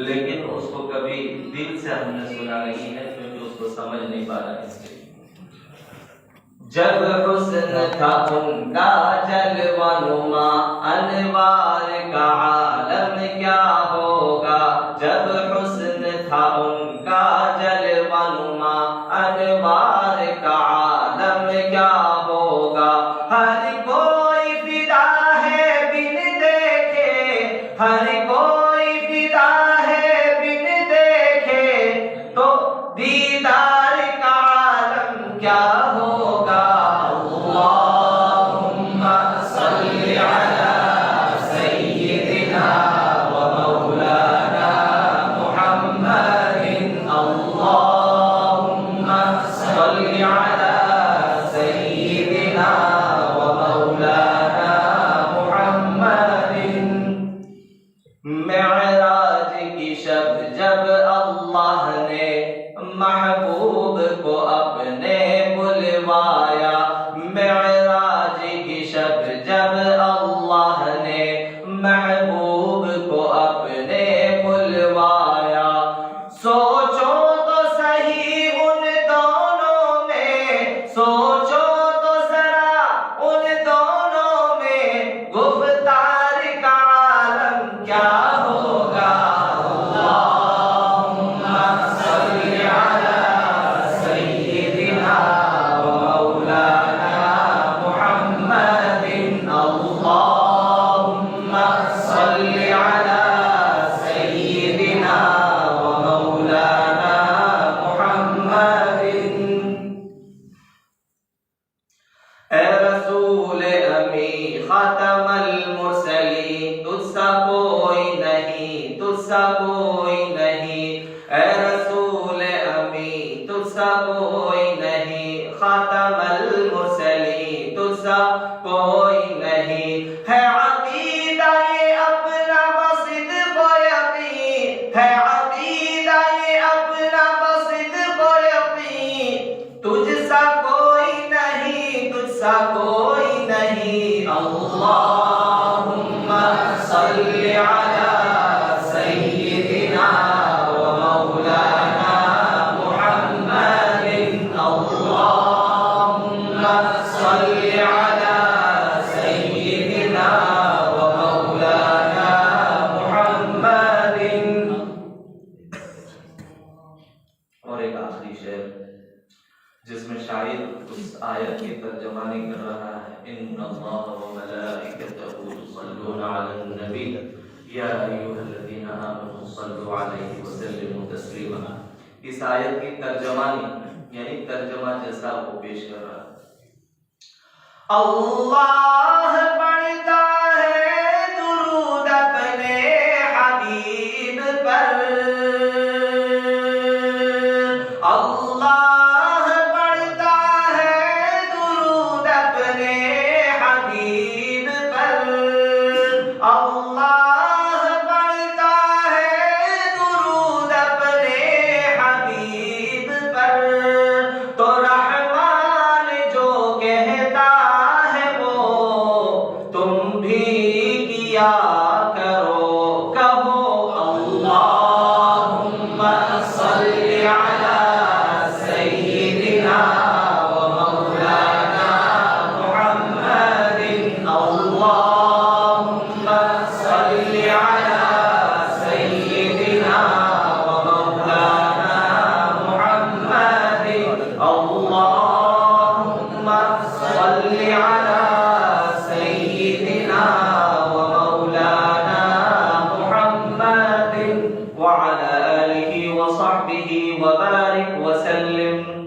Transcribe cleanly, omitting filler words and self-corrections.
लेकिन उसको कभी दिल से हमने सुना नहीं है क्योंकि उसको समझ नहीं पा रहा इसलिए। जब हुस्न था उनका जलवानुमा, अनवार का आलम क्या होगा। जब हुस्न था उनका जलवानुमा, अनवार का आलम क्या होगा। हर कोई फिदा है बिन देखे, हर कोई फिदा है बिन देखे, तो दीदार का आलम क्या होगा। अल्लाहुम्मा सल्ली अला सय्यिदिना व मौलाना मुहम्मदिन। अल्लाहुम्मा सल्ली अला सय्यिदिना व मौलाना मुहम्मदिन। मेराज की शब जब अल्लाह ने महबूब को अपने बुलवाया, मेराज की शब जब अल्लाह ने महबूब को अपने बुलवाया। सोचो तो सही उन दोनों में, सोचो तो जरा उन दोनों में, गुफ्तार का आलम क्या होगा। अल्लाहुम्मा सल्ली अला सय्यिदिना व मौलाना मुहम्मदिन। अल्लाहुम्मा सल्ली अला सय्यिदिना व मौलाना मुहम्मदिन। ए रसूल अमी खातमल मुरसलीन, तुझसा कोई नहीं, तुझसा कोई नहीं। ए रसूल अमी तुझसा कोई नहीं, खातमल मुरसलीन तुझसा कोई नहीं। है अकीदा ये अपना बसिद व यकीन, है अकीदा ये अपना बसिद व यकीन, तुझसा कोई नहीं, तुझसा कोई नहीं। अल्लाहुम्मा सल्ली अला सय्यिदिना व मौलाना मुहम्मदिन। अल्लाहुम्मा सल्ली अला सय्यिदिना व मौलाना मुहम्मदिन। और एक आखिरी शेर जिसमें शायर उस आयत की तर्जमानी कर रहा है। इन्नल्लाह व मलाइकतहु युसल्लूना अलन नबी या अय्युहल्लज़ीना आमनू सल्लु अलैहि व सल्लिमू तस्लीमा। इस आयत की तर्जमानी यानी तर्जमा जैसा वो पेश कर रहा है। अल्लाह पढ़ता है दुरूद अपने हबीब पर, अल्लाह पढ़ता है दुरूद अपने हबीब पर, अल्लाह पढ़ता है दुरूद अपने हबीब पर। तो रहमान जो कहता है वो तुम भी وصحبه وبارك وسلم